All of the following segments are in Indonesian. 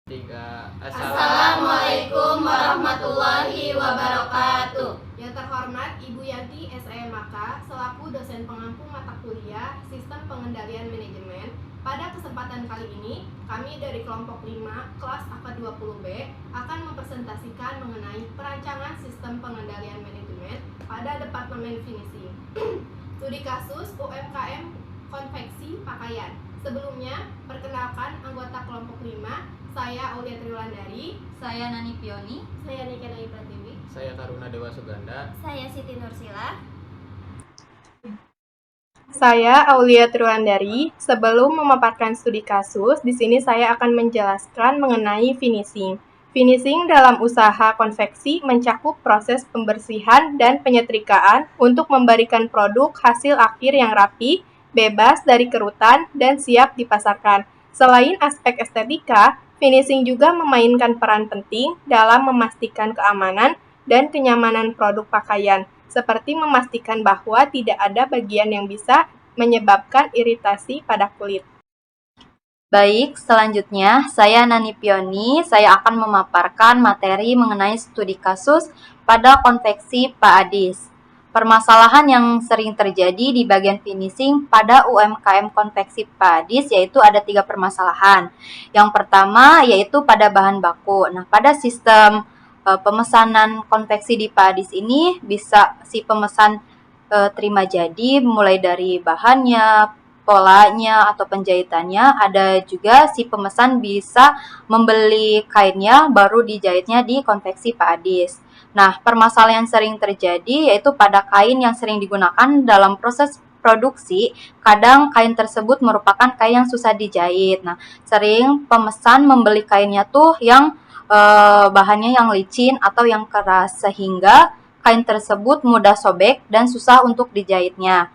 Assalamualaikum warahmatullahi wabarakatuh. Yang terhormat Ibu Yanti SIMK selaku dosen pengampu mata kuliah Sistem Pengendalian Manajemen. Pada kesempatan kali ini, kami dari kelompok 5 kelas AK20B akan mempresentasikan mengenai perancangan sistem pengendalian manajemen pada Departemen Finishing. Studi kasus UMKM konveksi pakaian. Sebelumnya, perkenalkan anggota kelompok 5. Saya Aulia Triwulandari, Saya Nani Pioni, Saya Nika Nai Pratiwi, Saya Taruna Dewa Suganda. saya Siti Nursila. Saya Aulia Triwulandari. Sebelum memaparkan studi kasus, di sini saya akan menjelaskan mengenai finishing. Finishing dalam usaha konveksi mencakup proses pembersihan dan penyetrikaan untuk memberikan produk hasil akhir yang rapi, bebas dari kerutan, dan siap dipasarkan. Selain aspek estetika, finishing juga memainkan peran penting dalam memastikan keamanan dan kenyamanan produk pakaian, seperti memastikan bahwa tidak ada bagian yang bisa menyebabkan iritasi pada kulit. Baik, selanjutnya saya Nani Pioni. Saya akan memaparkan materi mengenai studi kasus pada konveksi Pak Adis. Permasalahan yang sering terjadi di bagian finishing pada UMKM konveksi Pak Adis yaitu ada 3 permasalahan. Yang pertama yaitu pada bahan baku. Nah, pada sistem pemesanan konveksi di Pak Adis ini bisa si pemesan terima jadi mulai dari bahannya, polanya atau penjahitannya. Ada juga si pemesan bisa membeli kainnya baru dijahitnya di konveksi Pak Adis. Nah, permasalahan yang sering terjadi yaitu pada kain yang sering digunakan dalam proses produksi, kadang kain tersebut merupakan kain yang susah dijahit. Nah, sering pemesan membeli kainnya tuh yang bahannya yang licin atau yang keras sehingga kain tersebut mudah sobek dan susah untuk dijahitnya.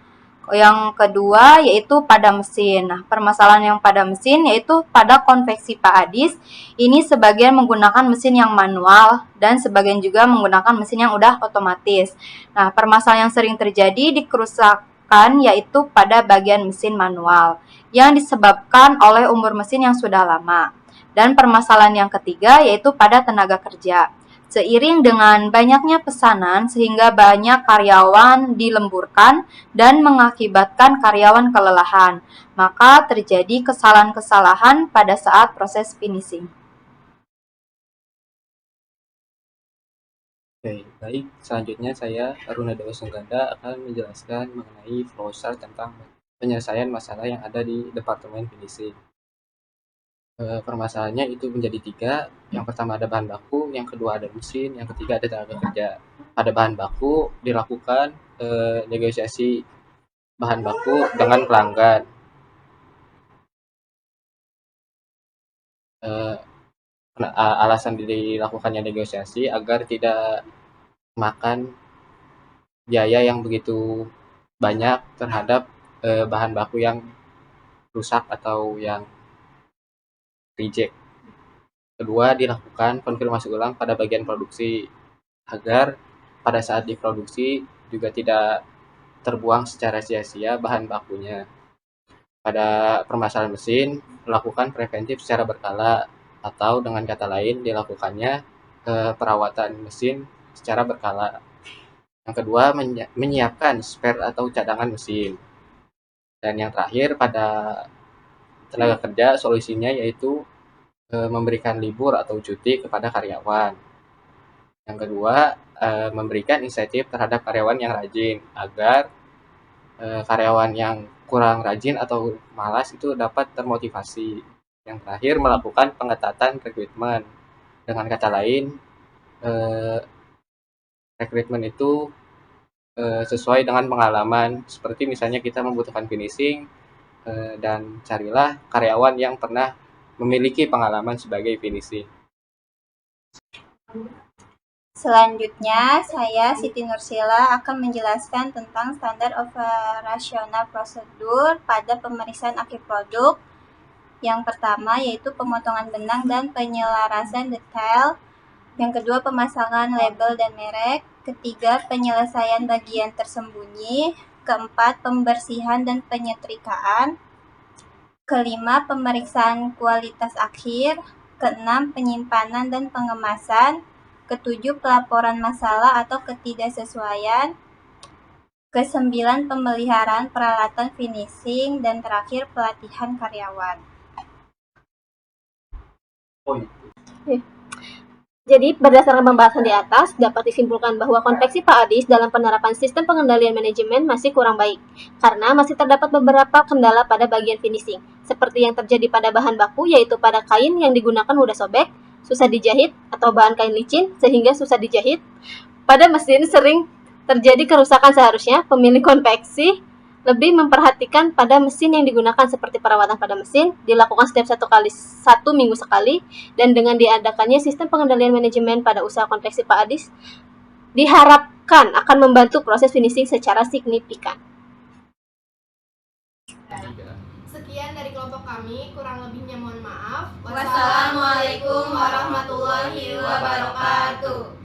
Yang kedua yaitu pada mesin. Nah, permasalahan yang pada mesin yaitu pada konveksi Pak Adis. Ini sebagian menggunakan mesin yang manual dan sebagian juga menggunakan mesin yang udah otomatis. Nah, permasalahan yang sering terjadi di kerusakan yaitu pada bagian mesin manual yang disebabkan oleh umur mesin yang sudah lama. Dan permasalahan yang ketiga yaitu pada tenaga kerja. Seiring dengan banyaknya pesanan sehingga banyak karyawan dilemburkan dan mengakibatkan karyawan kelelahan, maka terjadi kesalahan-kesalahan pada saat proses finishing. Oke, baik. Selanjutnya saya Taruna Dewa Suganda akan menjelaskan mengenai flowchart tentang penyelesaian masalah yang ada di Departemen Finishing. Permasalahannya itu menjadi 3. Yang pertama ada bahan baku, yang kedua ada mesin, yang ketiga ada tenaga kerja. Pada bahan baku dilakukan negosiasi bahan baku dengan pelanggan. Alasan dilakukannya negosiasi agar tidak makan biaya yang begitu banyak terhadap bahan baku yang rusak atau yang reject. Kedua, dilakukan konfirmasi ulang pada bagian produksi agar pada saat diproduksi juga tidak terbuang secara sia-sia bahan bakunya. Pada permasalahan mesin, melakukan preventif secara berkala atau dengan kata lain dilakukannya perawatan mesin secara berkala. Yang kedua, menyiapkan spare atau cadangan mesin. Dan yang terakhir pada tenaga kerja, solusinya yaitu memberikan libur atau cuti kepada karyawan. Yang kedua, memberikan insentif terhadap karyawan yang rajin agar karyawan yang kurang rajin atau malas itu dapat termotivasi. Yang terakhir, melakukan pengetatan rekrutmen. Dengan kata lain, rekrutmen itu sesuai dengan pengalaman. Seperti misalnya kita membutuhkan finishing dan carilah karyawan yang pernah memiliki pengalaman sebagai finishing. Selanjutnya, saya Siti Nursila akan menjelaskan tentang standar operasional prosedur pada pemeriksaan akhir produk. Yang pertama yaitu pemotongan benang dan penyelarasan detail. Yang kedua, pemasangan label dan merek. Ketiga, penyelesaian bagian tersembunyi. Keempat, pembersihan dan penyetrikaan. Kelima, pemeriksaan kualitas akhir. Keenam, penyimpanan dan pengemasan. Ketujuh, pelaporan masalah atau ketidaksesuaian. Kesembilan, pemeliharaan peralatan finishing. Dan terakhir, pelatihan karyawan. Jadi, berdasarkan pembahasan di atas, dapat disimpulkan bahwa konveksi Pak Adis dalam penerapan sistem pengendalian manajemen masih kurang baik, karena masih terdapat beberapa kendala pada bagian finishing, seperti yang terjadi pada bahan baku, yaitu pada kain yang digunakan mudah sobek, susah dijahit, atau bahan kain licin, sehingga susah dijahit. Pada mesin sering terjadi kerusakan. Seharusnya pemilik konveksi lebih memperhatikan pada mesin yang digunakan, seperti perawatan pada mesin dilakukan setiap 1 minggu sekali, dan dengan diadakannya sistem pengendalian manajemen pada usaha konveksi Pak Adis diharapkan akan membantu proses finishing secara signifikan. Sekian dari kelompok kami, kurang lebihnya mohon maaf. Wassalamualaikum warahmatullahi wabarakatuh.